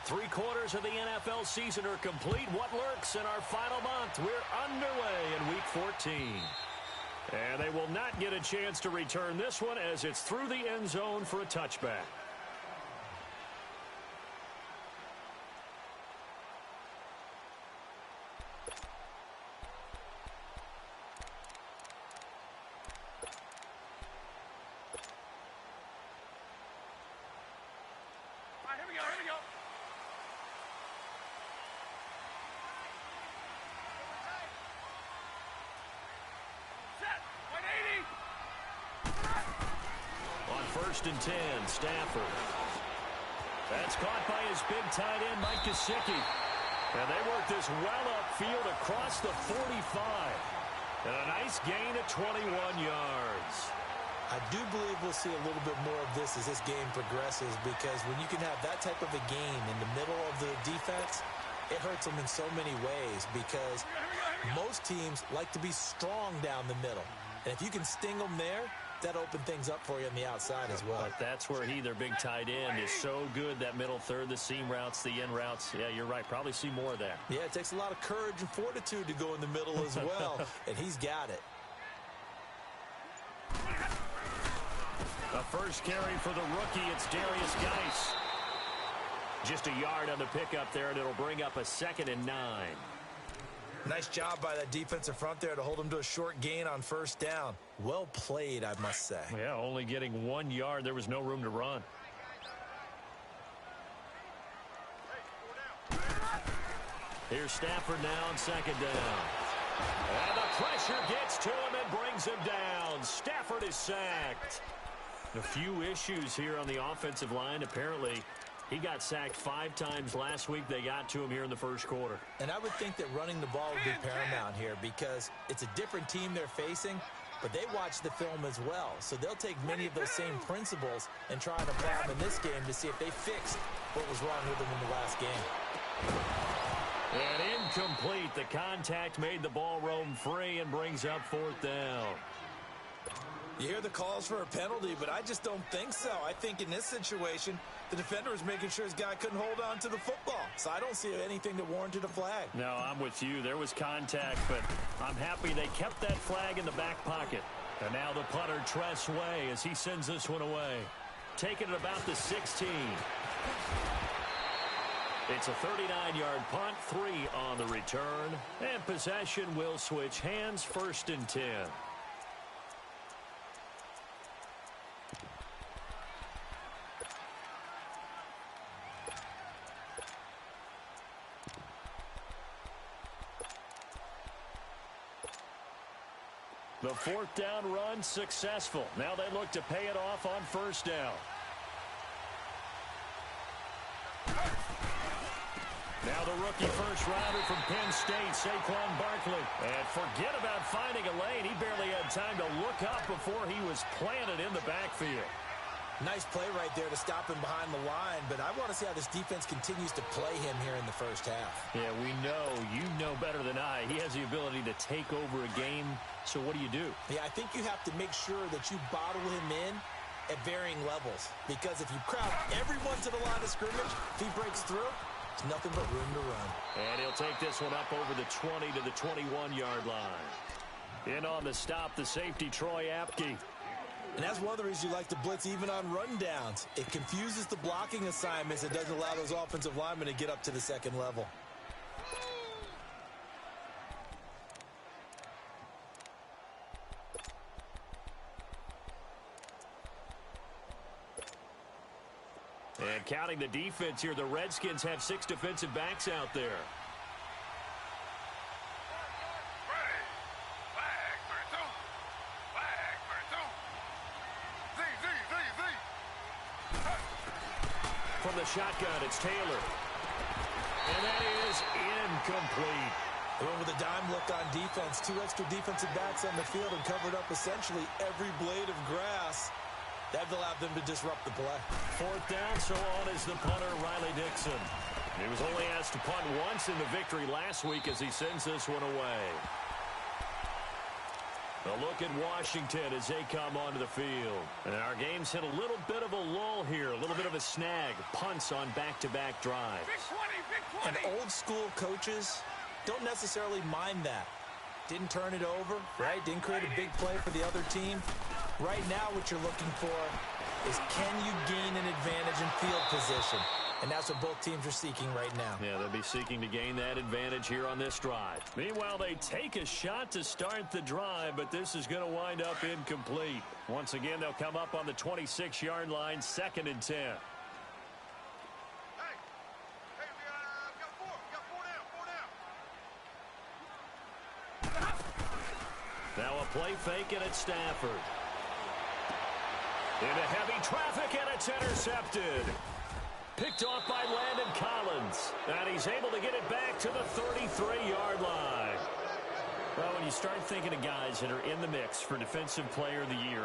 3/4 of the NFL season are complete. What lurks in our final month? We're underway in Week 14. And they will not get a chance to return this one as it's through the end zone for a touchback. First and 10, Stafford. That's caught by his big tight end, Mike Gesicki. And they work this well upfield across the 45. And a nice gain of 21 yards. I do believe we'll see a little bit more of this as this game progresses, because when you can have that type of a game in the middle of the defense, it hurts them in so many ways, because most teams like to be strong down the middle. And if you can sting them there, that opened things up for you on the outside as well. But that's where their big tight end, is so good, that middle third, the seam routes, the in routes. Yeah, you're right. Probably see more of that. Yeah, it takes a lot of courage and fortitude to go in the middle as well, and he's got it. The first carry for the rookie, it's Darius Geis. Just a yard on the pickup there, and it'll bring up a 2nd and 9. Nice job by that defensive front there to hold him to a short gain on first down. Well played, I must say. Yeah, only getting 1 yard. There was no room to run. Here's Stafford now on 2nd down. And the pressure gets to him and brings him down. Stafford is sacked. A few issues here on the offensive line. Apparently, he got sacked 5 times last week. They got to him here in the first quarter. And I would think that running the ball would be paramount here, because it's a different team they're facing, but they watch the film as well. So they'll take many of those same principles and try and apply them in this game to see if they fixed what was wrong with them in the last game. And incomplete. The contact made the ball roam free and brings up 4th down. You hear the calls for a penalty, but I just don't think so. I think in this situation, the defender was making sure his guy couldn't hold on to the football. So I don't see anything that warranted a flag. No, I'm with you. There was contact, but I'm happy they kept that flag in the back pocket. And now the punter, Tress Way, as he sends this one away. Taking it about the 16. It's a 39-yard punt, 3 on the return. And possession will switch hands, 1st and 10. The 4th down run successful. Now they look to pay it off on 1st down. Now the rookie first rounder from Penn State, Saquon Barkley. And forget about finding a lane. He barely had time to look up before he was planted in the backfield. Nice play right there to stop him behind the line, but I want to see how this defense continues to play him here in the first half. Yeah, we know. You know better than I. He has the ability to take over a game, so what do you do? Yeah, I think you have to make sure that you bottle him in at varying levels, because if you crowd everyone to the line of scrimmage, if he breaks through, there's nothing but room to run. And he'll take this one up over the 20 to the 21-yard line. In on the stop, the safety, Troy Apke. And that's one of the reasons you like to blitz even on rundowns. It confuses the blocking assignments. It doesn't allow those offensive linemen to get up to the 2nd level. And counting the defense here, the Redskins have 6 defensive backs out there. From the shotgun, it's Taylor. And that is incomplete. They went with a dime look on defense. 2 extra defensive backs on the field and covered up essentially every blade of grass. That allowed them to disrupt the play. 4th down, so on is the punter, Riley Dixon. He was only asked to punt once in the victory last week as he sends this one away. A look at Washington as they come onto the field. And our game's hit a little bit of a lull here, a little bit of a snag. Punts on back-to-back drives. And old-school coaches don't necessarily mind that. Didn't turn it over, right? Didn't create a big play for the other team. Right now what you're looking for is can you gain an advantage in field position? And that's what both teams are seeking right now. Yeah, they'll be seeking to gain that advantage here on this drive. Meanwhile, they take a shot to start the drive, but this is going to wind up incomplete. Once again, they'll come up on the 26-yard line, 2nd and 10. Now a play fake, and it's Stafford. Into heavy traffic, and it's intercepted. Picked off by Landon Collins. And he's able to get it back to the 33-yard line. Well, when you start thinking of guys that are in the mix for Defensive Player of the Year,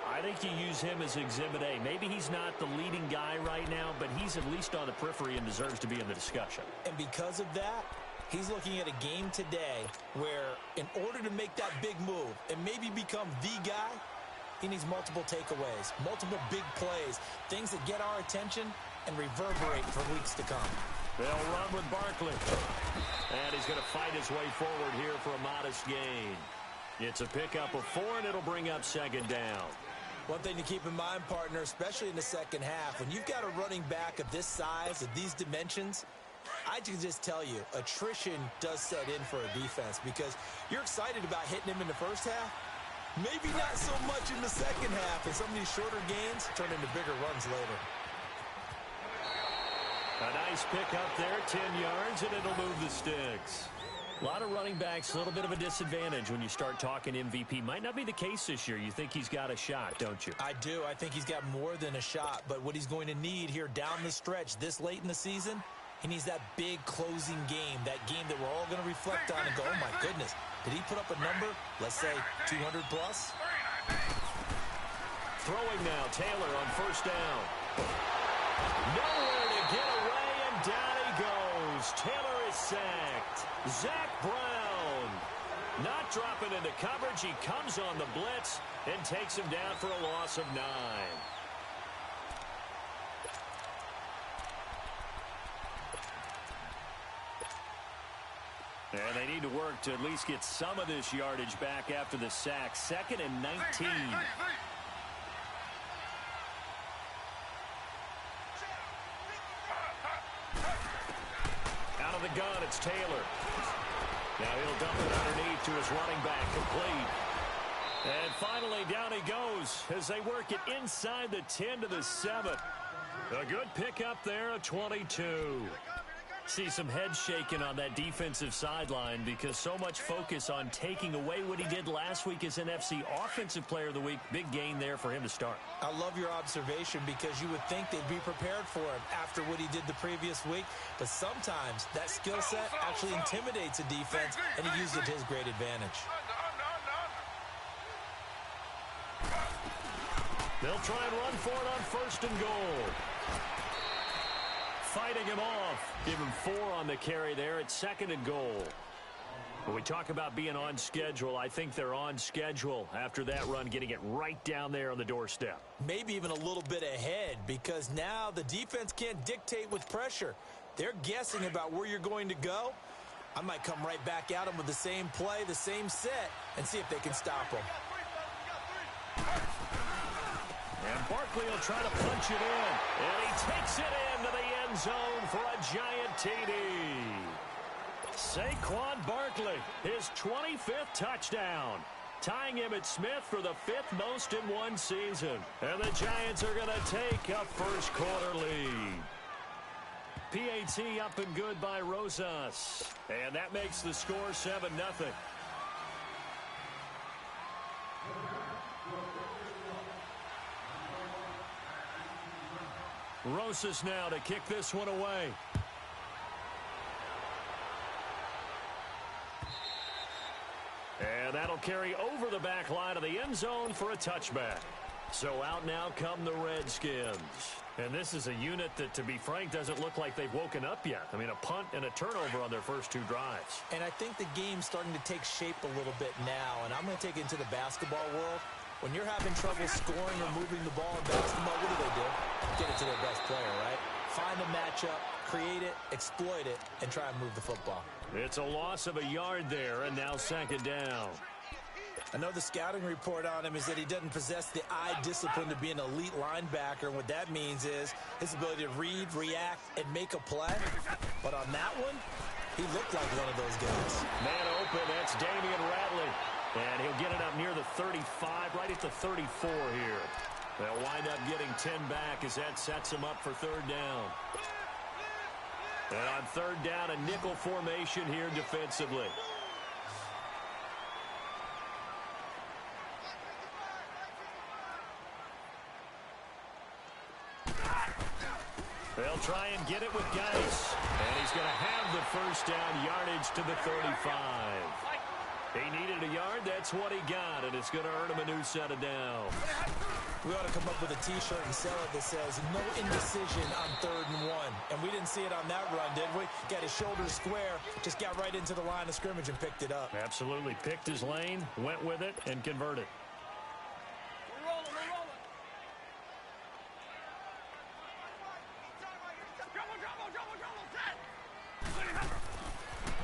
I think you use him as Exhibit A. Maybe he's not the leading guy right now, but he's at least on the periphery and deserves to be in the discussion. And because of that, he's looking at a game today where in order to make that big move and maybe become the guy, he needs multiple takeaways, multiple big plays, things that get our attention and reverberate for weeks to come. They'll run with Barkley. And he's going to fight his way forward here for a modest gain. It's a pickup of 4, and it'll bring up 2nd down. One thing to keep in mind, partner, especially in the second half, when you've got a running back of this size, of these dimensions, I can just tell you, attrition does set in for a defense because you're excited about hitting him in the first half. Maybe not so much in the second half, and some of these shorter gains turn into bigger runs later. A nice pick up there, 10 yards, and it'll move the sticks. A lot of running backs, a little bit of a disadvantage when you start talking MVP. Might not be the case this year. You think he's got a shot, don't you? I do. I think he's got more than a shot, but what he's going to need here down the stretch this late in the season, he needs that big closing game, that game that we're all going to reflect on and go, oh, my goodness, did he put up a number, let's say 200 plus? Throwing now, Taylor on 1st down. Nowhere to get away, and down he goes. Taylor is sacked. Zach Brown not dropping into coverage. He comes on the blitz and takes him down for a loss of 9. And they need to work to at least get some of this yardage back after the sack. 2nd and 19. Out of the gun, it's Taylor. Now he'll dump it underneath to his running back, complete. And finally, down he goes as they work it inside the 10 to the 7. A good pickup there, a 22. See some head shaking on that defensive sideline because so much focus on taking away what he did last week as NFC Offensive Player of the Week. Big gain there for him to start. I love your observation because you would think they'd be prepared for him after what he did the previous week. But sometimes that skill set actually intimidates a defense, and he used it to his great advantage. They'll try and run for it on 1st and goal. Fighting him off. Give him 4 on the carry there at 2nd and goal. When we talk about being on schedule, I think they're on schedule after that run, getting it right down there on the doorstep. Maybe even a little bit ahead because now the defense can't dictate with pressure. They're guessing about where you're going to go. I might come right back at them with the same play, the same set, and see if they can stop them. And Barkley will try to punch it in. And he takes it into the end zone for a giant TD. Saquon Barkley, his 25th touchdown. Tying him at Smith for the 5th most in one season. And the Giants are going to take a first quarter lead. PAT up and good by Rosas. And that makes the score 7-0. Rosas now to kick this one away. And that'll carry over the back line of the end zone for a touchback. So out now come the Redskins. And this is a unit that, to be frank, doesn't look like they've woken up yet. I mean, a punt and a turnover on their first 2 drives. And I think the game's starting to take shape a little bit now, and I'm going to take it into the basketball world. When you're having trouble scoring or moving the ball in basketball, what do? Get it to their best player, right? Find a matchup, create it, exploit it, and try and move the football. It's a loss of a yard there, and now second down. I know the scouting report on him is that he doesn't possess the eye discipline to be an elite linebacker. And what that means is his ability to read, react, and make a play. But on that one, he looked like one of those guys. Man open, that's Damian Ratley. And he'll get it up near the 35, right at the 34 here. They'll wind up getting 10 back as that sets him up for third down. And on third down, a nickel formation here defensively. They'll try and get it with Geis. And he's going to have the first down, yardage to the 35. He needed a yard, that's what he got, and it's going to earn him a new set of downs. We ought to come up with a T-shirt and sell it that says, no indecision on 3rd and 1. And we didn't see it on that run, did we? Got his shoulders square, just got right into the line of scrimmage and picked it up. Absolutely. Picked his lane, went with it, and converted.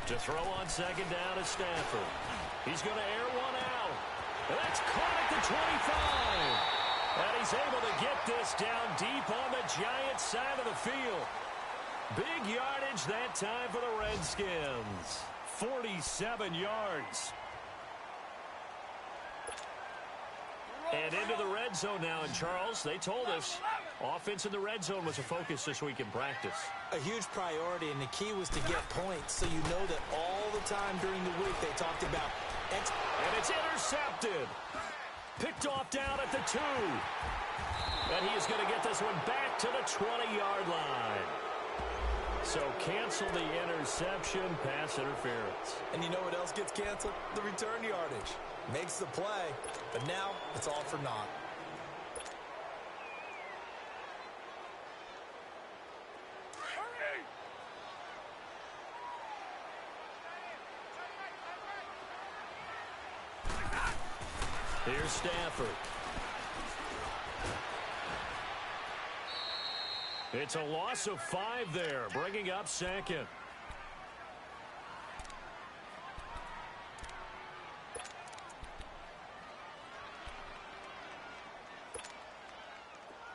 To throw on second down is Stafford. He's going to air one out. And that's caught at the 25. And he's able to get this down deep on the Giants' side of the field. Big yardage that time for the Redskins. 47 yards. And into the red zone now. And Charles, they told us offense in the red zone was a focus this week in practice. A huge priority, and the key was to get points, so you know that all the time during the week they talked about and it's intercepted. Picked off down at the 2. And he is going to get this one back to the 20-yard line. So cancel the interception, pass interference. And you know what else gets canceled? The return yardage. Makes the play, but now it's all for naught. Here's Stafford. It's a loss of 5 there, bringing up second.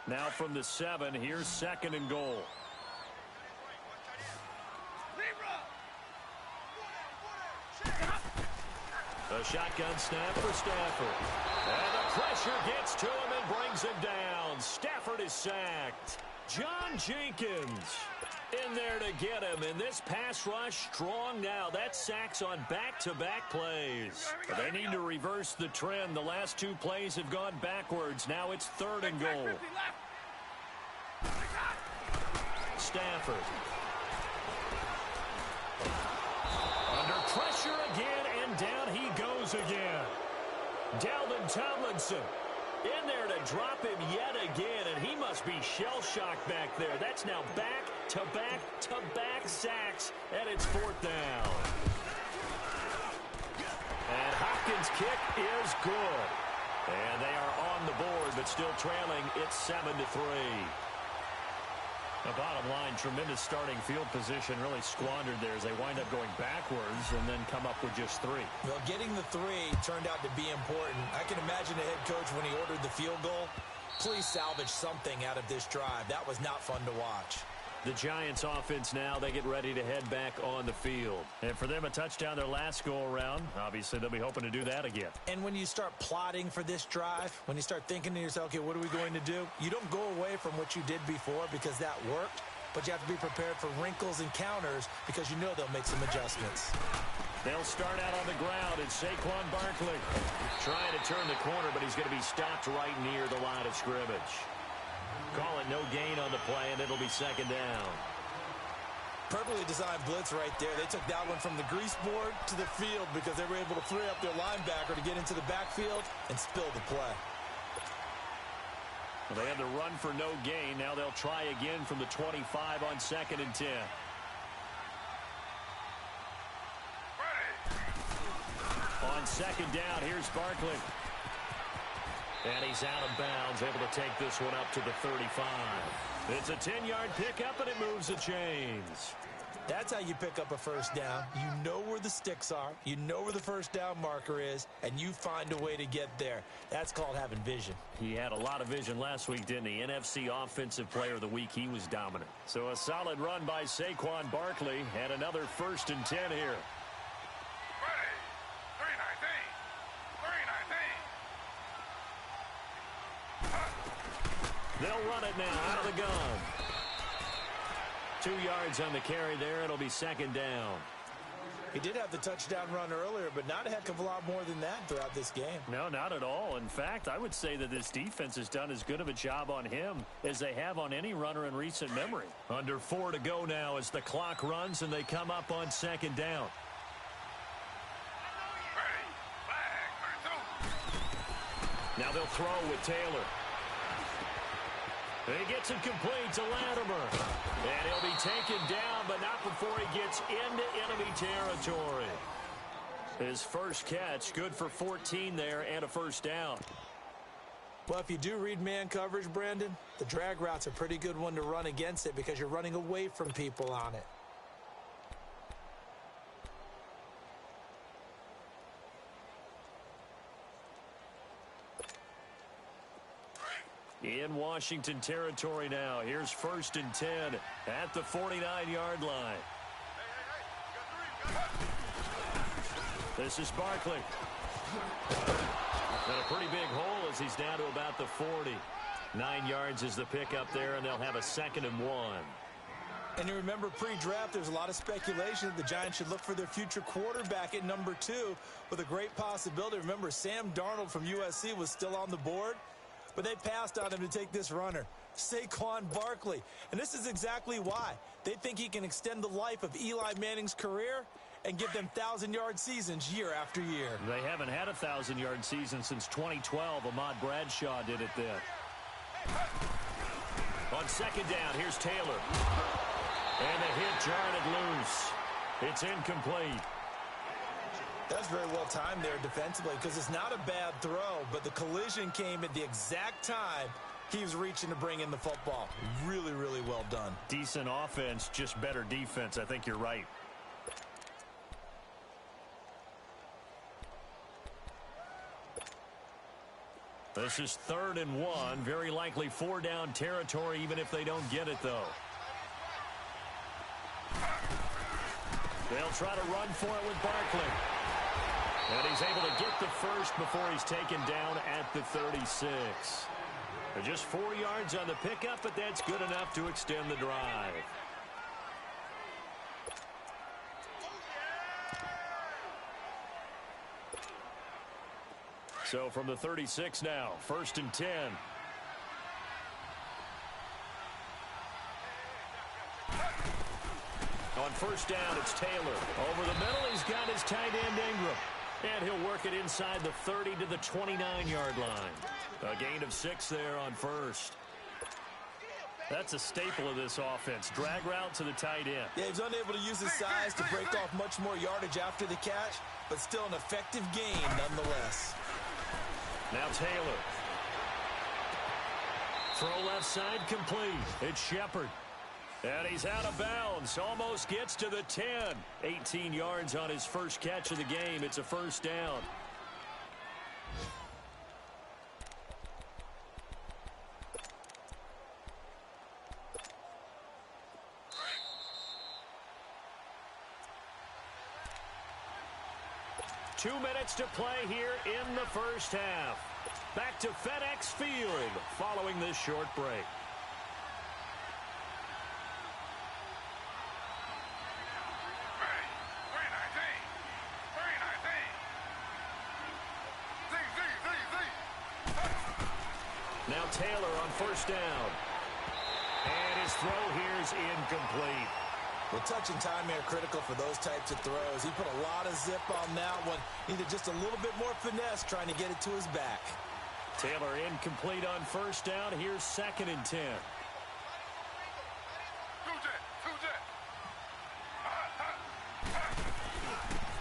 Now from the 7, here's second and goal. A shotgun snap for Stafford. And the pressure gets to him and brings him down. Stafford is sacked. John Jenkins in there to get him. And this pass rush strong now. That sacks on back-to-back plays. They need to reverse the trend. The last 2 plays have gone backwards. Now it's third and goal. Stafford. Under pressure again, and down he goes again. Dalvin Tomlinson in there to drop him yet again, and he must be shell-shocked back there. That's now back-to-back-to-back sacks, and it's 4th down. And Hopkins' kick is good. And they are on the board, but still trailing. It's 7-3. The bottom line, tremendous starting field position, really squandered there as they wind up going backwards and then come up with just 3. Well, getting the 3 turned out to be important. I can imagine the head coach when he ordered the field goal. Please salvage something out of this drive. That was not fun to watch. The Giants offense now, they get ready to head back on the field. And for them, a touchdown their last go-around. Obviously, they'll be hoping to do that again. And when you start plotting for this drive, when you start thinking to yourself, okay, what are we going to do? You don't go away from what you did before because that worked, but you have to be prepared for wrinkles and counters because you know they'll make some adjustments. They'll start out on the ground, and Saquon Barkley trying to turn the corner, but he's going to be stopped right near the line of scrimmage. Call it no gain on the play, and it'll be second down. Perfectly designed blitz right there. They took that one from the grease board to the field because they were able to free up their linebacker to get into the backfield and spill the play. Well, they had the run for no gain. Now they'll try again from the 25 on 2nd and 10. On 2nd down, here's Barkley. And he's out of bounds, able to take this one up to the 35. It's a 10-yard pickup, and it moves the chains. That's how you pick up a first down. You know where the sticks are. You know where the first down marker is, and you find a way to get there. That's called having vision. He had a lot of vision last week, didn't he? NFC Offensive Player of the Week. He was dominant. So a solid run by Saquon Barkley, and another 1st and 10 here. They'll run it now out of the gun. 2 yards on the carry there. It'll be 2nd down. He did have the touchdown run earlier, but not a heck of a lot more than that throughout this game. No, not at all. In fact, I would say that this defense has done as good of a job on him as they have on any runner in recent memory. Under 4 to go now as the clock runs and they come up on 2nd down. Now they'll throw with Taylor. He gets it complete to Latimer. And he'll be taken down, but not before he gets into enemy territory. His first catch, good for 14 there and a 1st down. Well, if you do read man coverage, Brandon, the drag route's a pretty good one to run against it because you're running away from people on it. In Washington territory now. Here's 1st and 10 at the 49-yard line. This is Barkley. And a pretty big hole as he's down to about the 40. 9 yards is the pickup there, and they'll have a 2nd and 1. And you remember pre-draft, there's a lot of speculation that the Giants should look for their future quarterback at number 2 with a great possibility. Remember, Sam Darnold from USC was still on the board. But they passed on him to take this runner, Saquon Barkley. And this is exactly why. They think he can extend the life of Eli Manning's career and give them 1,000-yard seasons year after year. They haven't had a 1,000-yard season since 2012. Ahmad Bradshaw did it then. On 2nd down, here's Taylor. And the hit jarred it loose. It's incomplete. That's very well timed there defensively because it's not a bad throw, but the collision came at the exact time he was reaching to bring in the football. Really, really well done. Decent offense, just better defense. I think you're right. This is 3rd and 1. Very likely 4-down territory even if they don't get it, though. They'll try to run for it with Barkley. And he's able to get the first before he's taken down at the 36. Just 4 yards on the pickup, but that's good enough to extend the drive. So from the 36 now, 1st and 10. On 1st down, it's Taylor. Over the middle, he's got his tight end Ingram. And he'll work it inside the 30 to the 29-yard line. A gain of 6 there on 1st. That's a staple of this offense. Drag route to the tight end. Yeah, he's unable to use his size to break off much more yardage after the catch, but still an effective gain nonetheless. Now Taylor. Throw left side complete. It's Shepard. And he's out of bounds. Almost gets to the 10. 18 yards on his first catch of the game. It's a 1st down. Two minutes to play here in the first half. Back to FedEx Field following this short break. Now Taylor on 1st down. And his throw here is incomplete. Well, touch and time are critical for those types of throws. He put a lot of zip on that one. Needed just a little bit more finesse trying to get it to his back. Taylor incomplete on first down. Here's 2nd and 10.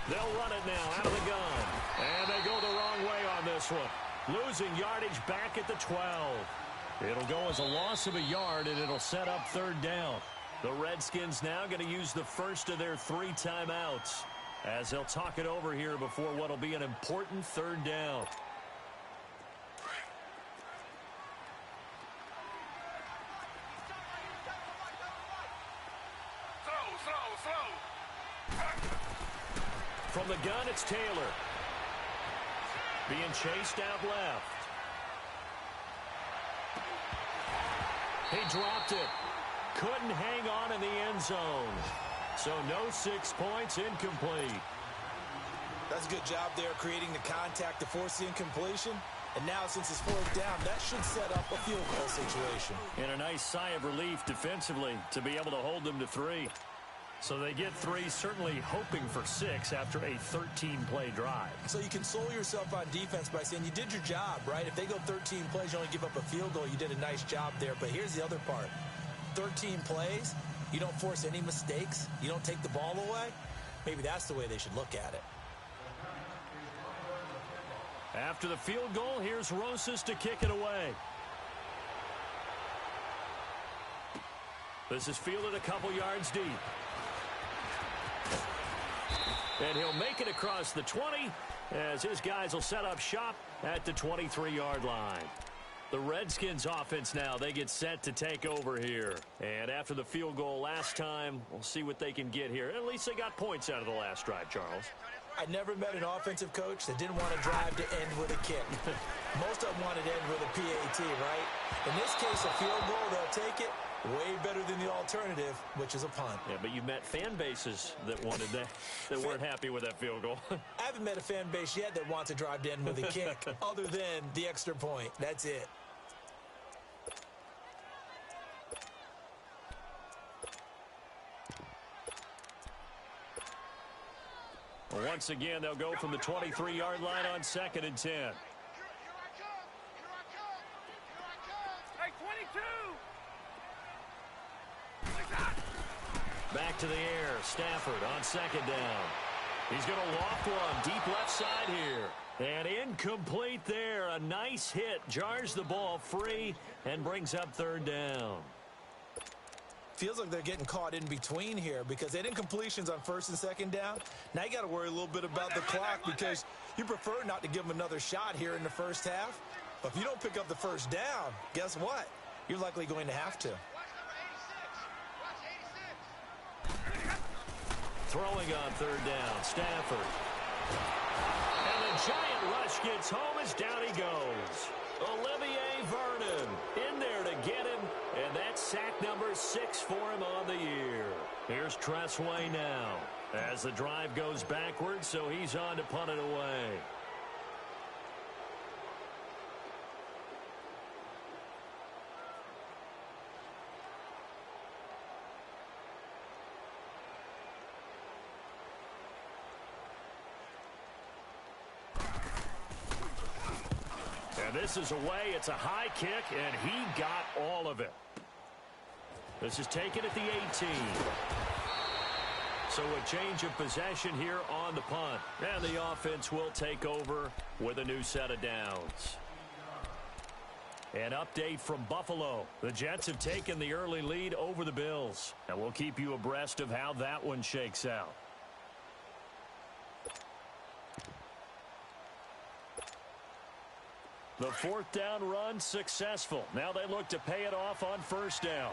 They'll run it now out of the gun. And they go the wrong way on this one. Losing yardage back at the 12. It'll go as a loss of a yard, and it'll set up 3rd down. The Redskins now going to use the first of their 3 timeouts as they'll talk it over here before what will be an important 3rd down. From the gun, it's Taylor. Being chased out left. He dropped it. Couldn't hang on in the end zone. So no 6 points, incomplete. That's a good job there creating the contact to force the incompletion. And now since it's 4th down, that should set up a field goal situation. And a nice sigh of relief defensively to be able to hold them to 3. So they get 3, certainly hoping for 6 after a 13-play drive. So you console yourself on defense by saying you did your job, right? If they go 13 plays, you only give up a field goal, you did a nice job there. But here's the other part. 13 plays, you don't force any mistakes, you don't take the ball away. Maybe that's the way they should look at it. After the field goal, here's Rosas to kick it away. This is fielded a couple yards deep. And he'll make it across the 20 as his guys will set up shop at the 23-yard line. The Redskins offense now, they get set to take over here. And after the field goal last time, we'll see what they can get here. At least they got points out of the last drive, Charles. I never met an offensive coach that didn't want to drive to end with a kick. Most of them wanted to end with a PAT, right? In this case, a field goal, they'll take it. Way better than the alternative, which is a punt. Yeah, but you met fan bases that wanted that, that weren't happy with that field goal. I haven't met a fan base yet that wants to drive to end with a kick other than the extra point. That's it. Once again, they'll go from the 23-yard line on 2nd and 10. Back to the air. Stafford on 2nd down. He's going to loft one deep left side here. And incomplete there. A nice hit. Jars the ball free and brings up 3rd down. Feels like they're getting caught in between here because they did incompletions on 1st and 2nd down. Now you got to worry a little bit about the clock because you prefer not to give them another shot here in the first half. But if you don't pick up the 1st down, guess what? You're likely going to have to. Throwing on 3rd down, Stafford. And the giant rush gets home as down he goes. Olivier Vernon in there to get him, and that's sack number 6 for him on the year. Here's Tressway now as the drive goes backwards, so he's on to punt it away. And this is away. It's a high kick, and he got all of it. This is taken at the 18. So a change of possession here on the punt. And the offense will take over with a new set of downs. An update from Buffalo. The Jets have taken the early lead over the Bills. And we'll keep you abreast of how that one shakes out. The 4th down run successful. Now they look to pay it off on 1st down.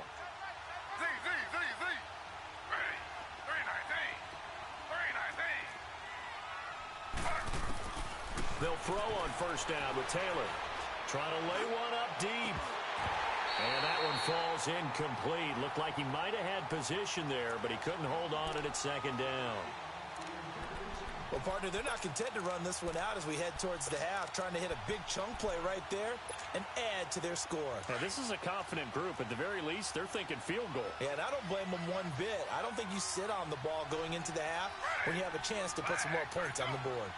They'll throw on 1st down with Taylor. Trying to lay one up deep. And that one falls incomplete. Looked like he might have had position there, but he couldn't hold on it at 2nd down. Well, partner, they're not content to run this one out as we head towards the half, trying to hit a big chunk play right there and add to their score. Now, this is a confident group. At the very least, they're thinking field goal. Yeah, and I don't blame them one bit. I don't think you sit on the ball going into the half when you have a chance to put some more points on the board.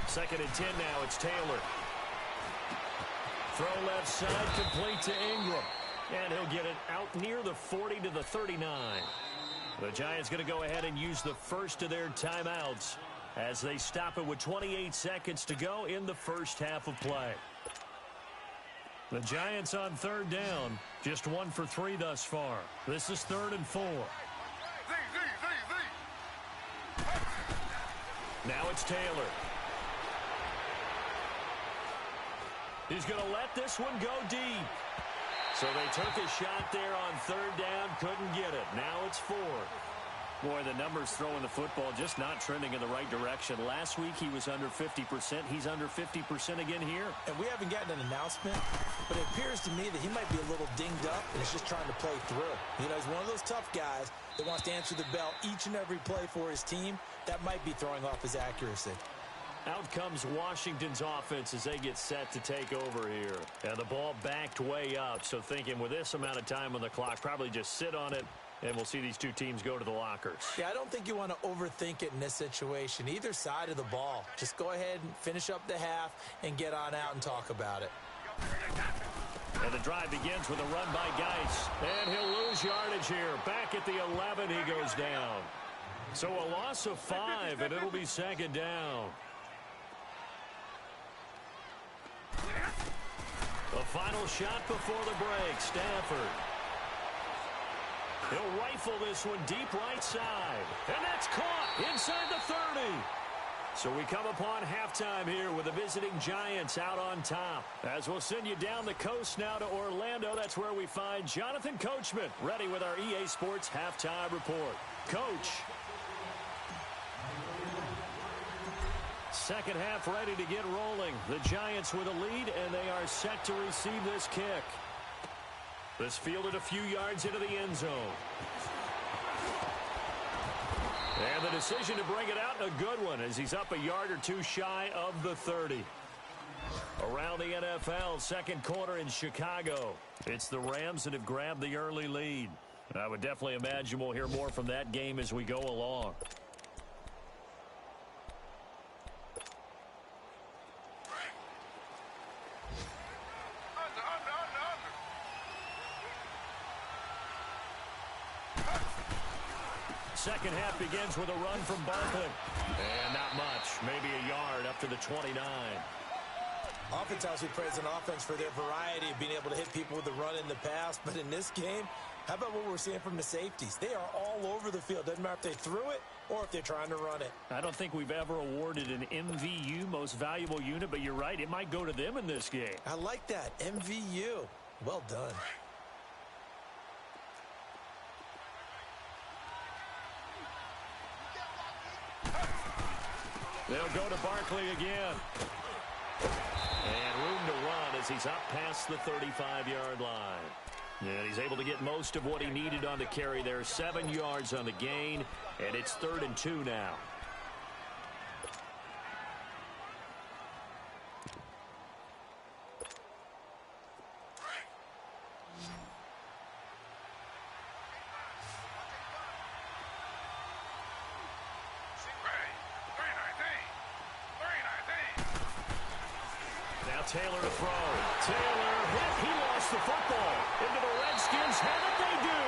2nd and 10 now. It's Taylor. Throw left side, complete to Ingram. And he'll get it out near the 40 to the 39. The Giants going to go ahead and use the first of their timeouts as they stop it with 28 seconds to go in the first half of play. The Giants on third down, just 1 for 3 thus far. This is 3rd and 4. Now it's Taylor. He's going to let this one go deep. So they took a shot there on third down, couldn't get it. Now it's 4. Boy, the numbers throwing the football just not trending in the right direction. Last week he was under 50%. He's under 50% again here. And we haven't gotten an announcement, but it appears to me that he might be a little dinged up and is just trying to play through. You know, he's one of those tough guys that wants to answer the bell each and every play for his team. That might be throwing off his accuracy. Out comes Washington's offense as they get set to take over here. And the ball backed way up, so thinking with this amount of time on the clock, probably just sit on it, and we'll see these two teams go to the lockers. Yeah, I don't think you want to overthink it in this situation. Either side of the ball. Just go ahead and finish up the half and get on out and talk about it. And the drive begins with a run by Geis. And he'll lose yardage here. Back at the 11, he goes down. So a loss of 5, and it'll be 2nd down. The final shot before the break, Stafford. He'll rifle this one deep right side. And that's caught inside the 30. So we come upon halftime here with the visiting Giants out on top. As we'll send you down the coast now to Orlando, that's where we find Jonathan Coachman ready with our EA Sports Halftime Report. Coach. Second half ready to get rolling. The Giants with a lead, and they are set to receive this kick. This fielded a few yards into the end zone. And the decision to bring it out, a good one, as he's up a yard or two shy of the 30. Around the NFL, second quarter in Chicago. It's the Rams that have grabbed the early lead. I would definitely imagine we'll hear more from that game as we go along. Second half begins with a run from Barkley. And not much. Maybe a yard up to the 29. Oftentimes we praise an offense for their variety of being able to hit people with the run in the pass. But in this game, how about what we're seeing from the safeties? They are all over the field. Doesn't matter if they threw it or if they're trying to run it. I don't think we've ever awarded an MVU, most valuable unit, but you're right. It might go to them in this game. I like that. MVU. Well done. They'll go to Barkley again. And room to run as he's up past the 35-yard line. And he's able to get most of what he needed on the carry there. 7 yards on the gain, and it's 3rd and 2 now. Taylor to throw. Taylor hit. He lost the football. Into the Redskins. How did they do?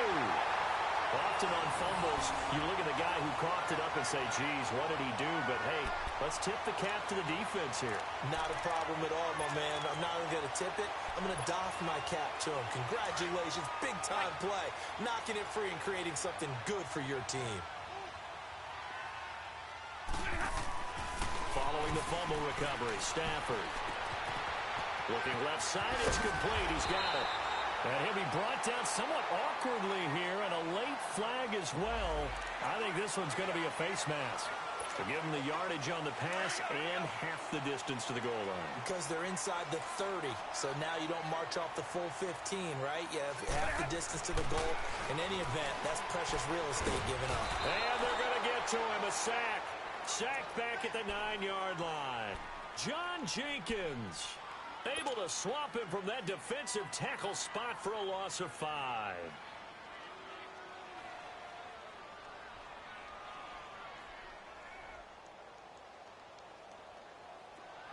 Often on fumbles, you look at the guy who coughed it up and say, geez, what did he do? But, hey, let's tip the cap to the defense here. Not a problem at all, my man. I'm not even going to tip it. I'm going to doff my cap to him. Congratulations. Big-time play. Knocking it free and creating something good for your team. Following the fumble recovery, Stafford. Looking left side, it's complete. He's got it. And he'll be brought down somewhat awkwardly here, and a late flag as well. I think this one's going to be a face mask. To give him the yardage on the pass and half the distance to the goal line. Because they're inside the 30, so now you don't march off the full 15, right? You have half the distance to the goal. In any event, that's precious real estate given up. And they're going to get to him, a sack. Sack back at the 9-yard line. John Jenkins able to swap him from that defensive tackle spot for a loss of 5.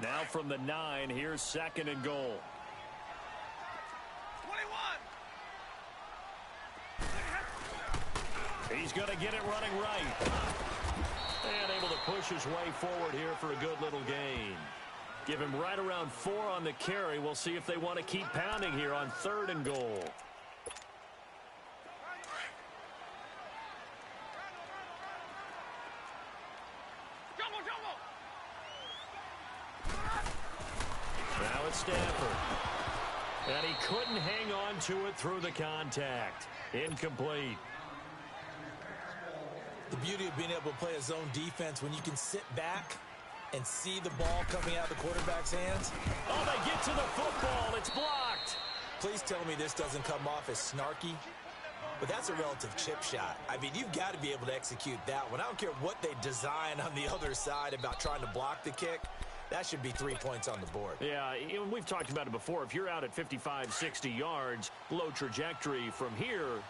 Now from the 9, here's 2nd and goal. He's going to get it running right. And able to push his way forward here for a good little gain. Give him right around 4 on the carry. We'll see if they want to keep pounding here on 3rd and goal. Now it's Stafford. And he couldn't hang on to it through the contact. Incomplete. The beauty of being able to play a zone defense when you can sit back and see the ball coming out of the quarterback's hands. Oh, they get to the football. It's blocked. Please tell me this doesn't come off as snarky. But that's a relative chip shot. I mean, you've got to be able to execute that one. I don't care what they design on the other side about trying to block the kick. That should be 3 points on the board. Yeah, we've talked about it before. If you're out at 55, 60 yards, low trajectory from here,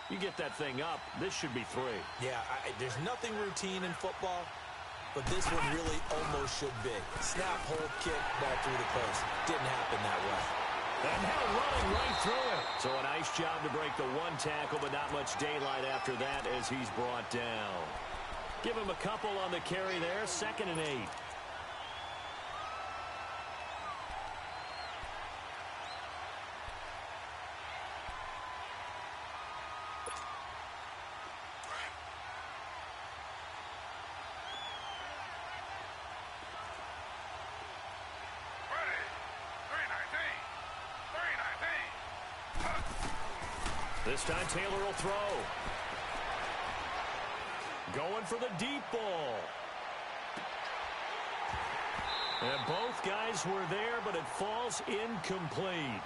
you get that thing up, this should be 3. Yeah, there's nothing routine in football, but this one really almost should be. Snap, hold, kick, ball through the post. Didn't happen that way. And now running right through it. So a nice job to break the 1 tackle, but not much daylight after that as he's brought down. Give him a couple on the carry there, 2nd and 8. This time Taylor will throw. Going for the deep ball. And both guys were there, but it falls incomplete.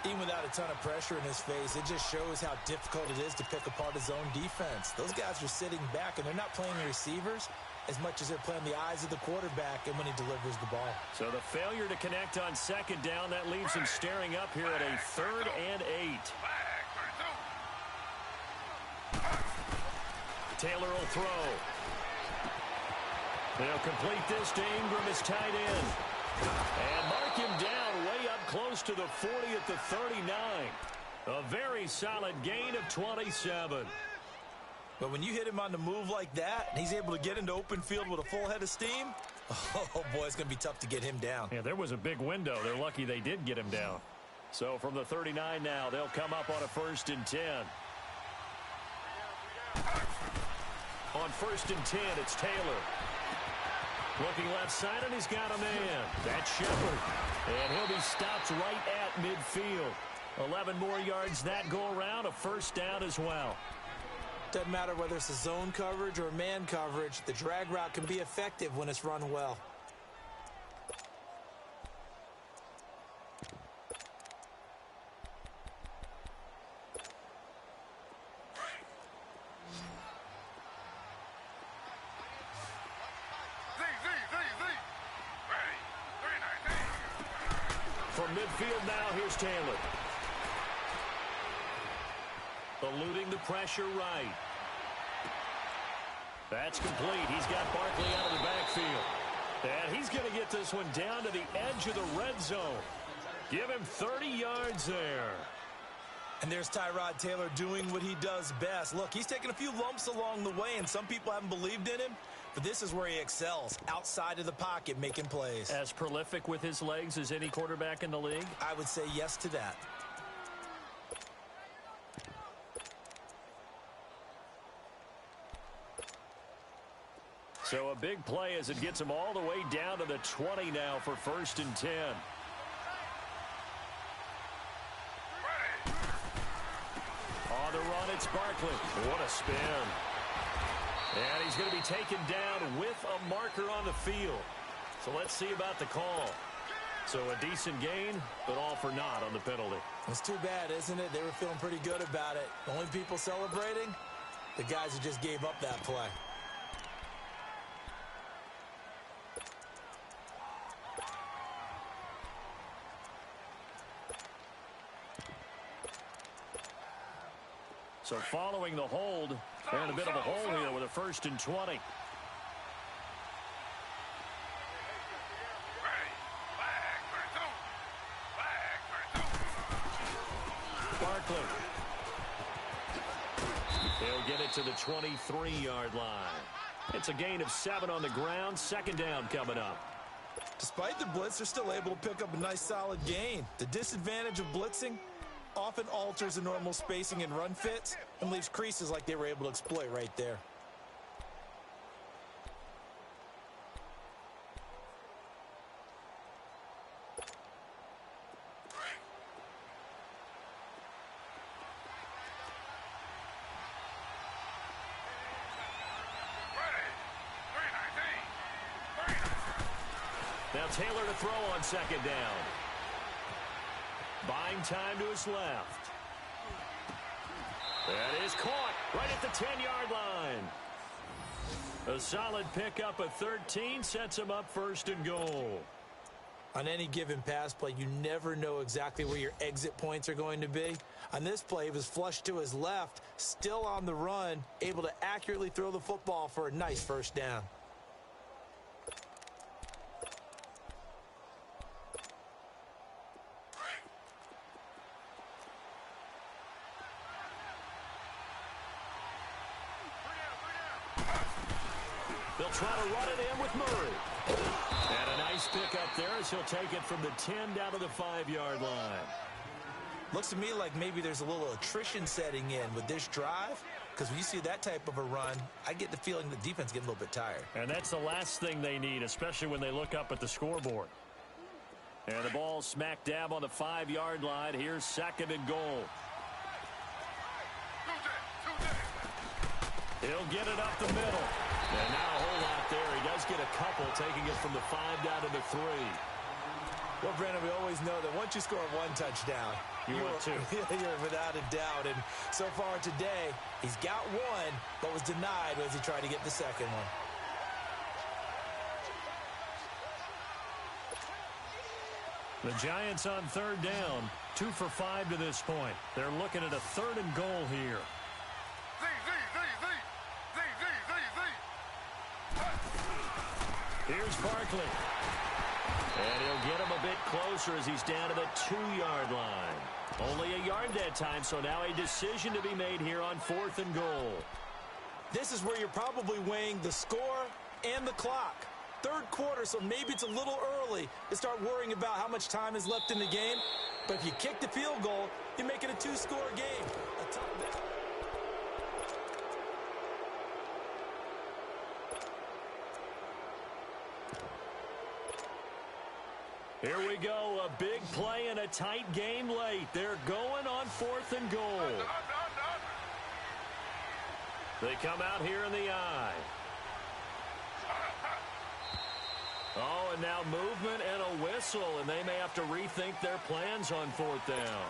Even without a ton of pressure in his face, it just shows how difficult it is to pick apart his own defense. Those guys are sitting back, and they're not playing receivers as much as they're playing the eyes of the quarterback and when he delivers the ball. So the failure to connect on 2nd down, that leaves him staring up here at a 3rd and 8. Taylor will throw. They'll complete this to Ingram, his tight end. And mark him down way up close to the 40 at the 39. A very solid gain of 27. But when you hit him on the move like that, and he's able to get into open field with a full head of steam, oh, boy, it's going to be tough to get him down. Yeah, there was a big window. They're lucky they did get him down. So from the 39 now, they'll come up on a 1st and 10. On 1st and 10, it's Taylor. Looking left side, and he's got a man. That's Shepard. And he'll be stopped right at midfield. 11 more yards that go around, a 1st down as well. Doesn't matter whether it's a zone coverage or man coverage, the drag route can be effective when it's run well. From midfield now, here's Taylor. Eluding the pressure right. That's complete. He's got Barkley out of the backfield. And he's going to get this one down to the edge of the red zone. Give him 30 yards there. And there's Tyrod Taylor doing what he does best. Look, he's taken a few lumps along the way, and some people haven't believed in him. But this is where he excels, outside of the pocket, making plays. As prolific with his legs as any quarterback in the league? I would say yes to that. So a big play as it gets him all the way down to the 20 now for 1st and 10. On the run, it's Barkley. What a spin. And he's going to be taken down with a marker on the field. So let's see about the call. So a decent gain, but all for naught on the penalty. It's too bad, isn't it? They were feeling pretty good about it. The only people celebrating, the guys who just gave up that play. So following the hold, they're in a bit of a hole here with a 1st and 20. Barkley. He'll get it to the 23-yard line. It's a gain of 7 on the ground. Second down coming up. Despite the blitz, they're still able to pick up a nice, solid gain. The disadvantage of blitzing often alters the normal spacing and run fits and leaves creases like they were able to exploit right there. Now Taylor to throw on second down. Buying time to his left. That is caught right at the 10-yard line. A solid pickup of 13 sets him up first and goal. On any given pass play, you never know exactly where your exit points are going to be. On this play, he was flushed to his left, still on the run, able to accurately throw the football for a nice first down. They'll try to run it in with Murray. And a nice pick up there as he'll take it from the 10 down to the 5-yard line. Looks to me like maybe there's a little attrition setting in with this drive, because when you see that type of a run, I get the feeling the defense getting a little bit tired. And that's the last thing they need, especially when they look up at the scoreboard. And the ball smack dab on the 5-yard line. Here's second and goal. He'll get it up the middle. And not a whole lot there. He does get a couple, taking it from the 5 down to the 3. Well, Brandon, we always know that once you score one touchdown, you're without a doubt. And so far today, he's got one, but was denied as he tried to get the second one. The Giants on third down, 2 for 5 to this point. They're looking at a third and goal here. Here's Barkley. And he'll get him a bit closer as he's down to the 2-yard line. Only a yard that time, so now a decision to be made here on 4th and goal. This is where you're probably weighing the score and the clock. Third quarter, so maybe it's a little early to start worrying about how much time is left in the game. But if you kick the field goal, you make it a 2-score game. A tough bet. Here we go, a big play and a tight game late. They're going on 4th and goal. They come out here in the I. Oh, and now movement and a whistle, and they may have to rethink their plans on 4th down.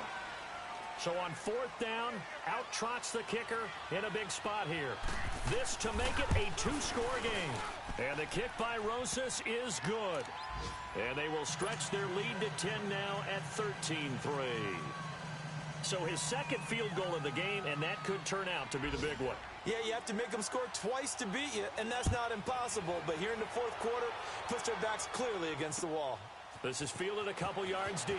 So on 4th down, out trots the kicker in a big spot here. This to make it a 2-score game. And the kick by Rosas is good. And they will stretch their lead to 10 now at 13-3. So his second field goal of the game, and that could turn out to be the big one. Yeah, you have to make them score twice to beat you, and that's not impossible. But here in the 4th quarter, puts their backs clearly against the wall. This is fielded a couple yards deep.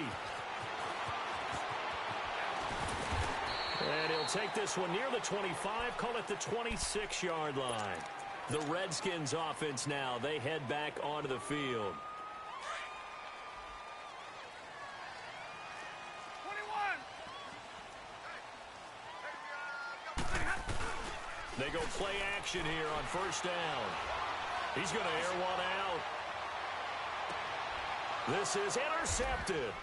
And he'll take this one near the 25, call it the 26-yard line. The Redskins offense now, they head back onto the field. They go play action here on 1st down. He's going to air one out. This is intercepted.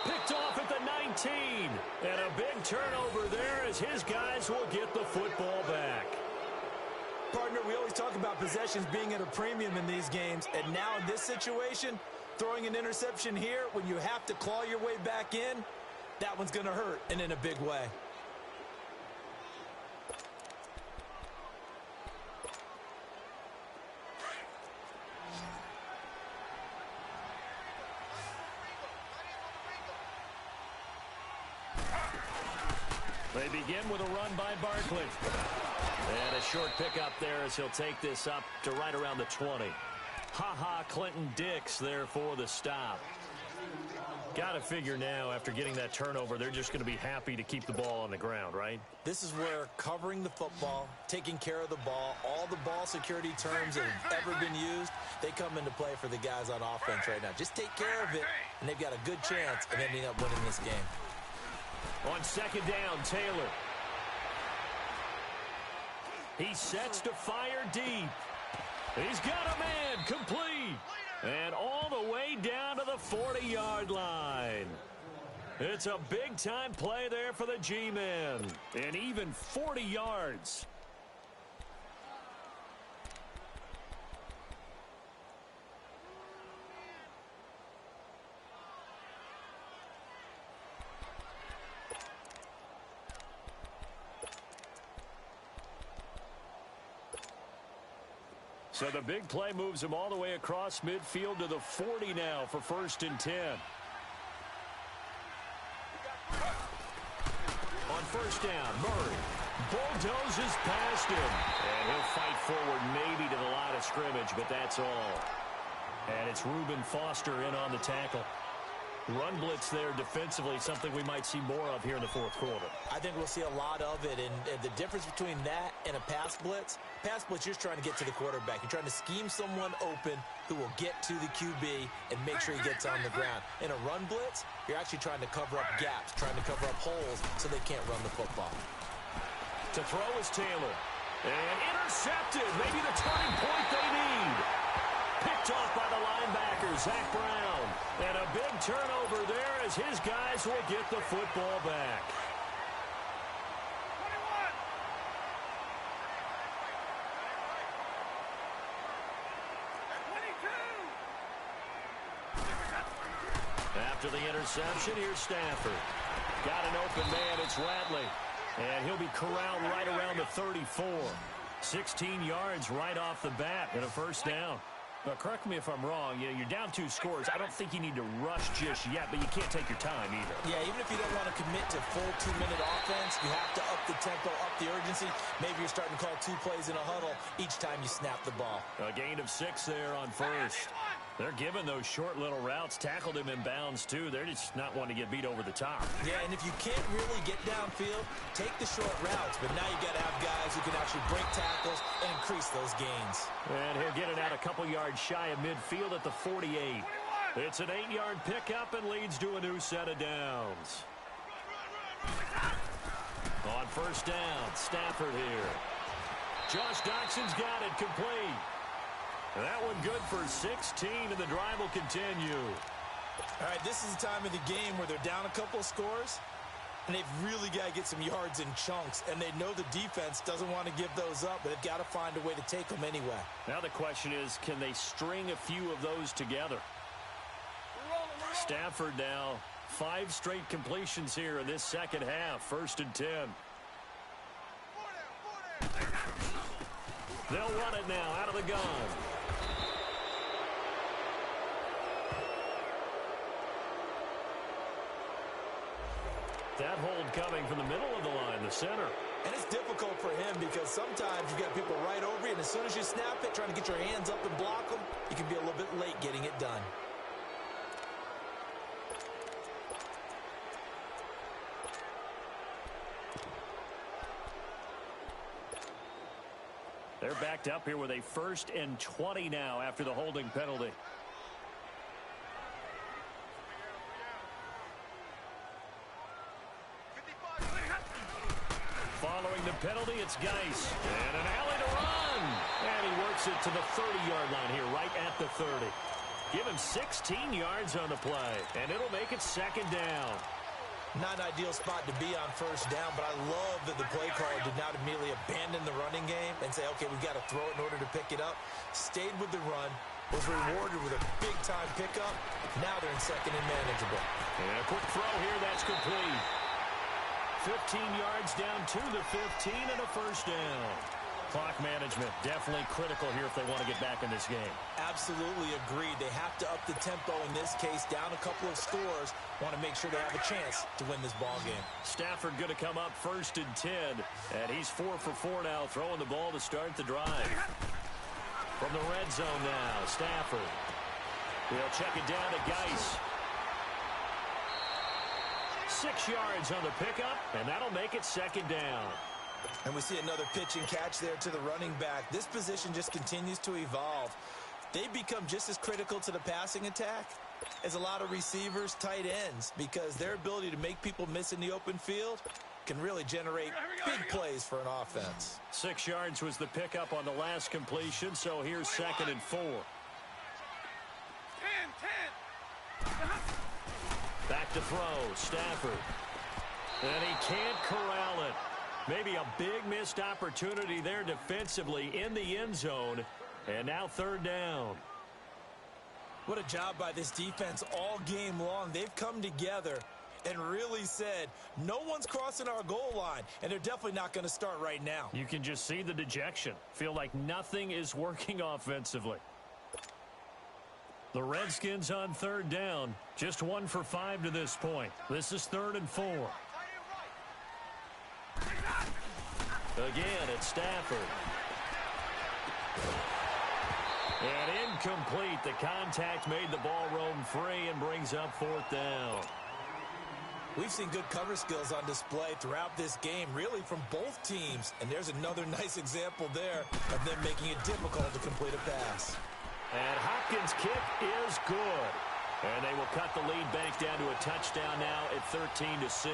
Picked off at the 19. And a big turnover there as his guys will get the football back. Partner, we always talk about possessions being at a premium in these games. And now in this situation, throwing an interception here when you have to claw your way back in, that one's going to hurt, and in a big way. They begin with a run by Barkley. And a short pickup there as he'll take this up to right around the 20. Ha-ha, Clinton Dix there for the stop. Got to figure now, after getting that turnover, they're just going to be happy to keep the ball on the ground, right? This is where covering the football, taking care of the ball, all the ball security terms that have ever been used, they come into play for the guys on offense right now. Just take care of it, and they've got a good chance of ending up winning this game. On second down, Taylor. He sets to fire deep. He's got a man, complete. And all the way down to the 40-yard line. It's a big-time play there for the G-men. And even 40 yards. So the big play moves him all the way across midfield to the 40 now for 1st and 10. On 1st down, Murray bulldozes past him. And he'll fight forward maybe to the line of scrimmage, but that's all. And it's Reuben Foster in on the tackle. Run blitz there defensively, something we might see more of here in the 4th quarter. I think we'll see a lot of it, and the difference between that and a pass blitz, you're just trying to get to the quarterback. You're trying to scheme someone open who will get to the QB and make sure he gets on the ground. In a run blitz, you're actually trying to cover up gaps, trying to cover up holes so they can't run the football. To throw is Taylor. And intercepted, maybe the turning point they need. Picked off by the linebacker, Zach Brown. And a big turnover there as his guys will get the football back. After the interception, here's Stafford. Got an open man, it's Radley. And he'll be corralled right around the 34. 16 yards right off the bat and a 1st down. But correct me if I'm wrong, you're down 2 scores. I don't think you need to rush just yet, but you can't take your time either. Yeah, even if you don't want to commit to full 2-minute offense, you have to up the tempo, up the urgency. Maybe you're starting to call 2 plays in a huddle each time you snap the ball. A gain of 6 there on 1st. They're giving those short little routes, tackled him in bounds too. They're just not wanting to get beat over the top. Yeah, and if you can't really get downfield, take the short routes. But now you got to have guys who can actually break tackles and increase those gains. And he'll get it out a couple yards shy of midfield at the 48. It's an 8-yard pickup and leads to a new set of downs. On 1st down, Stafford here. Josh Doxson's got it, complete. That one good for 16, and the drive will continue. All right, this is the time of the game where they're down a couple of scores, and they've really got to get some yards in chunks, and they know the defense doesn't want to give those up, but they've got to find a way to take them anyway. Now the question is, can they string a few of those together? Stafford now, 5 straight completions here in this second half, 1st and 10. They'll run it now out of the gun. That hold coming from the middle of the line, the center. And it's difficult for him because sometimes you've got people right over you, and as soon as you snap it, trying to get your hands up and block them, you can be a little bit late getting it done. They're backed up here with a 1st and 20 now after the holding penalty. Following the penalty, it's Geis. And an alley to run. And he works it to the 30-yard line here, right at the 30. Give him 16 yards on the play, and it'll make it 2nd down. Not an ideal spot to be on 1st down, but I love that the play caller did not immediately abandon the running game and say, okay, we've got to throw it in order to pick it up. Stayed with the run, was rewarded with a big-time pickup. Now they're in 2nd and manageable. And a quick throw here, that's complete. 15 yards down to the 15 and a 1st down. Clock management definitely critical here if they want to get back in this game. Absolutely agreed. They have to up the tempo in this case, down a couple of scores. Want to make sure they have a chance to win this ball game. Stafford going to come up 1st and 10, and he's 4 for 4 now, throwing the ball to start the drive. From the red zone now, Stafford. He'll check it down to Geis. 6 yards on the pickup, and that'll make it second down. And we see another pitch and catch there to the running back. This position just continues to evolve. They become just as critical to the passing attack as a lot of receivers, tight ends, because their ability to make people miss in the open field can really generate big plays for an offense. 6 yards was the pickup on the last completion, so here's 2nd and 4. 10. Back to throw, Stafford. And he can't corral it. Maybe a big missed opportunity there defensively in the end zone. And now 3rd down. What a job by this defense all game long. They've come together and really said, no one's crossing our goal line, and they're definitely not going to start right now. You can just see the dejection. Feel like nothing is working offensively. The Redskins on 3rd down. Just 1 for 5 to this point. This is 3rd and 4. Again, it's Stafford. And incomplete. The contact made the ball roam free and brings up 4th down. We've seen good cover skills on display throughout this game, really from both teams. And there's another nice example there of them making it difficult to complete a pass. And Hopkins' kick is good. And they will cut the lead back down to a touchdown now at 13-6.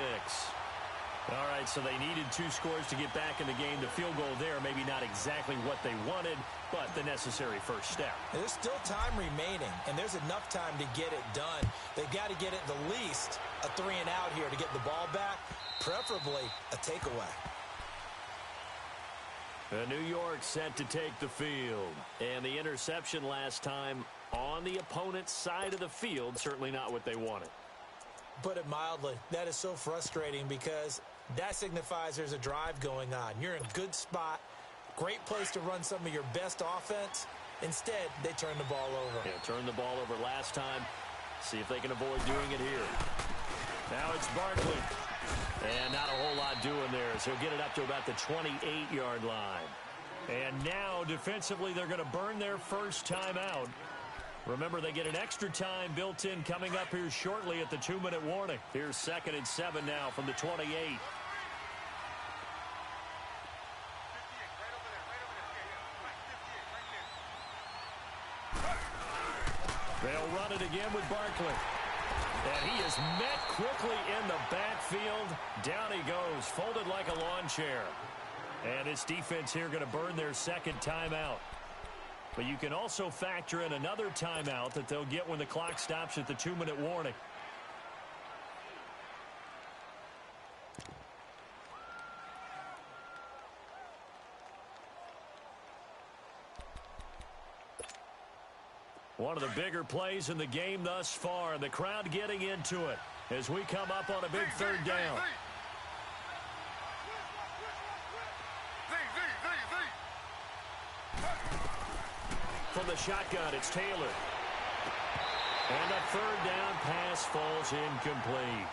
All right, so they needed 2 scores to get back in the game. The field goal there, maybe not exactly what they wanted, but the necessary first step. And there's still time remaining, and there's enough time to get it done. They've got to get it the least a 3-and-out here to get the ball back, preferably a takeaway. New York set to take the field. And the interception last time on the opponent's side of the field, certainly not what they wanted. Put it mildly, that is so frustrating because that signifies there's a drive going on. You're in a good spot, great place to run some of your best offense. Instead, they turn the ball over. Yeah, turned the ball over last time. See if they can avoid doing it here. Now it's Barkley. And not a whole lot doing there, so he'll get it up to about the 28-yard line. And now, defensively, they're going to burn their first timeout. Remember, they get an extra time built in coming up here shortly at the 2-minute warning. Here's 2nd and 7 now from the 28. They'll run it again with Barkley. And he is met quickly in the backfield. Down he goes, folded like a lawn chair. And this defense here going to burn their second timeout. But you can also factor in another timeout that they'll get when the clock stops at the 2-minute warning. One of the bigger plays in the game thus far, and the crowd getting into it as we come up on a big 3rd down. From the shotgun, it's Taylor. And a 3rd down pass falls incomplete.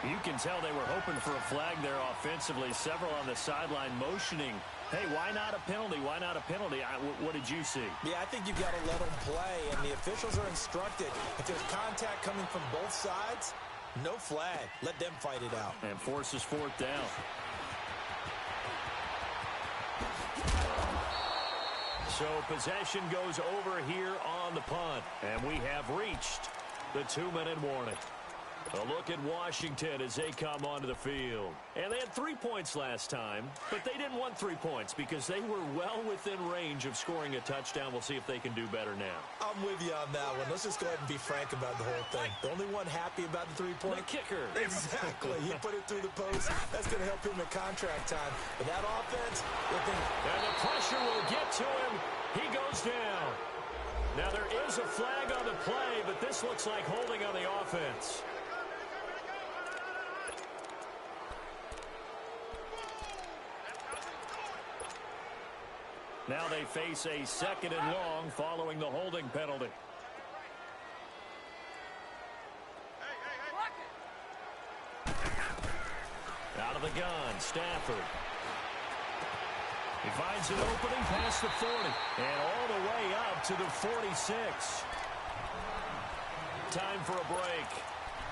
You can tell they were hoping for a flag there offensively. Several on the sideline motioning. Hey, why not a penalty? Why not a penalty? What did you see? Yeah, I think you've got to let them play, and the officials are instructed. If there's contact coming from both sides, no flag. Let them fight it out. And forces 4th down. So possession goes over here on the punt. And we have reached the 2-minute warning. A look at Washington as they come onto the field. And they had 3 points last time, but they didn't want 3 points because they were well within range of scoring a touchdown. We'll see if they can do better now. I'm with you on that one. Let's just go ahead and be frank about the whole thing. The only one happy about the 3-point? The kicker. Exactly. He put it through the post. That's going to help him in contract time. But that offense, and the pressure will get to him. He goes down. Now there is a flag on the play, but this looks like holding on the offense. Now they face a 2nd and long following the holding penalty. Out of the gun, Stafford. He finds an opening past the 40 and all the way up to the 46. Time for a break.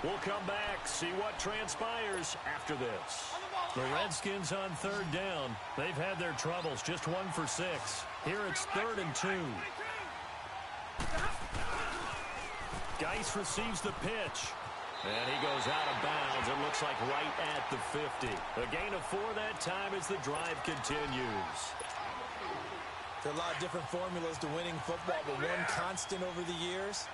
We'll come back, see what transpires after this. The Redskins on third down. They've had their troubles, just 1 for 6. Here it's 3rd and 2. Geis receives the pitch. And he goes out of bounds. It looks like right at the 50. A gain of 4 that time as the drive continues. There are a lot of different formulas to winning football, but one constant over the years,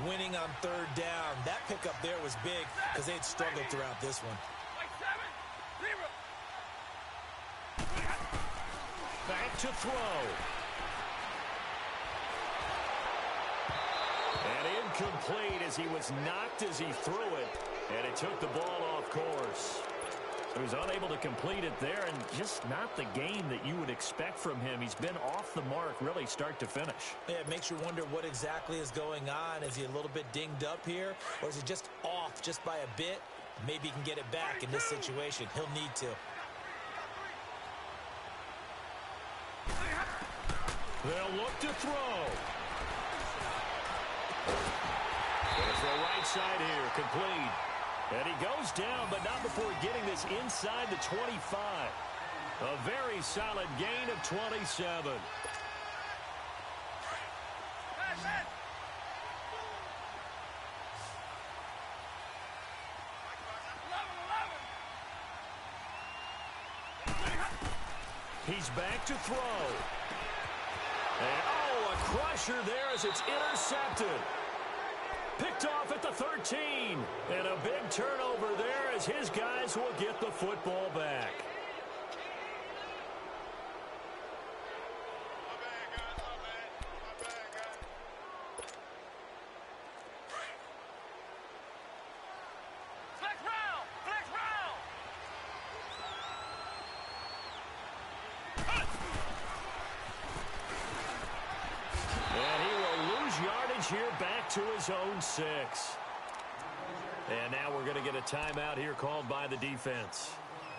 winning on third down. That pickup there was big because they'd struggled throughout this one. Back to throw. And incomplete as he was knocked as he threw it. And it took the ball off course. He was unable to complete it there, and just not the game that you would expect from him. He's been off the mark really start to finish. Yeah, it makes you wonder what exactly is going on. Is he a little bit dinged up here, or is he just off just by a bit? Maybe he can get it back in this situation. He'll need to. They'll look to throw. Gonna throw right side here, complete. And he goes down, but not before getting this inside the 25. A very solid gain of 27. He's back to throw. And, oh, a crusher there as it's intercepted. Picked off at the 13. And a big turnover there as his guys will get the football back. Here back to his own 6. And now we're going to get a timeout here called by the defense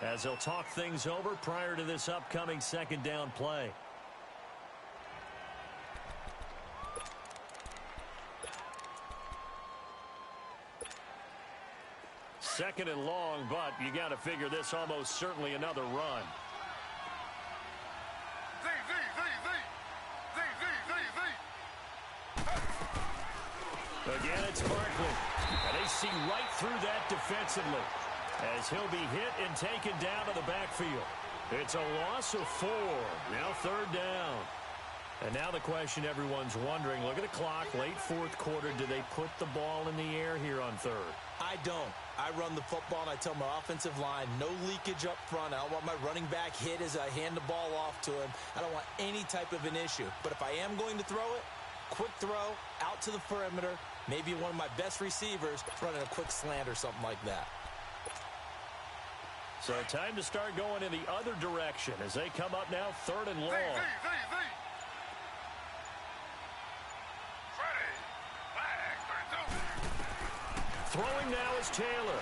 as they'll talk things over prior to this upcoming second down play. Second and long, but you got to figure this almost certainly another run. Again, it's Barkley. And they see right through that defensively as he'll be hit and taken down to the backfield. It's a loss of 4. Now third down. And now the question everyone's wondering, look at the clock, late fourth quarter. Do they put the ball in the air here on third? I don't. I run the football, and I tell my offensive line, no leakage up front. I don't want my running back hit as I hand the ball off to him. I don't want any type of an issue. But if I am going to throw it, quick throw, out to the perimeter, maybe one of my best receivers running a quick slant or something like that. So time to start going in the other direction as they come up now third and long. Throwing now is Taylor.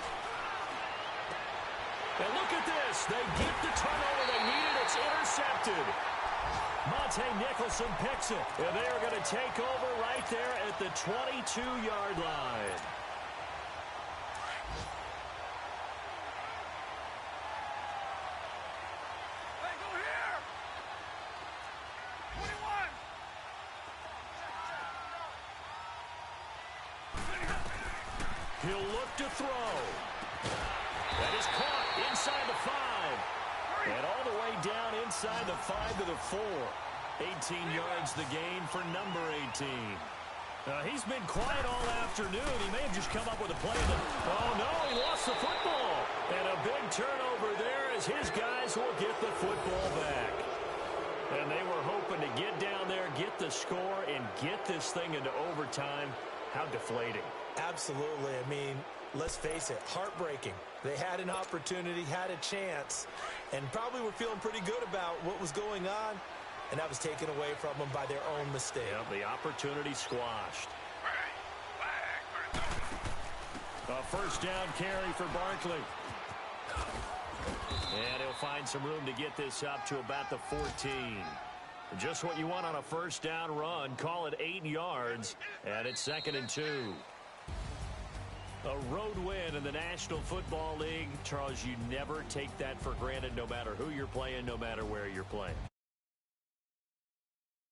And look at this. They get the turnover they needed. It's intercepted. Monte Nicholson picks it. And they are going to take over right there at the 22-yard line. He'll look to throw. That is caught inside the 5. And all the way down inside the 5 to the 4. 18 yards the gain for number 18. He's been quiet all afternoon. He may have just come up with a play. Oh, no, he lost the football. And a big turnover there as his guys will get the football back. And they were hoping to get down there, get the score, and get this thing into overtime. How deflating. Absolutely. I mean, let's face it, heartbreaking. They had an opportunity, had a chance, and probably were feeling pretty good about what was going on, and that was taken away from them by their own mistake. Yep, the opportunity squashed. A first down carry for Barkley. And he'll find some room to get this up to about the 14. Just what you want on a first down run. Call it 8 yards, and it's 2nd and 2. A road win in the National Football League. Charles, you never take that for granted no matter who you're playing, no matter where you're playing.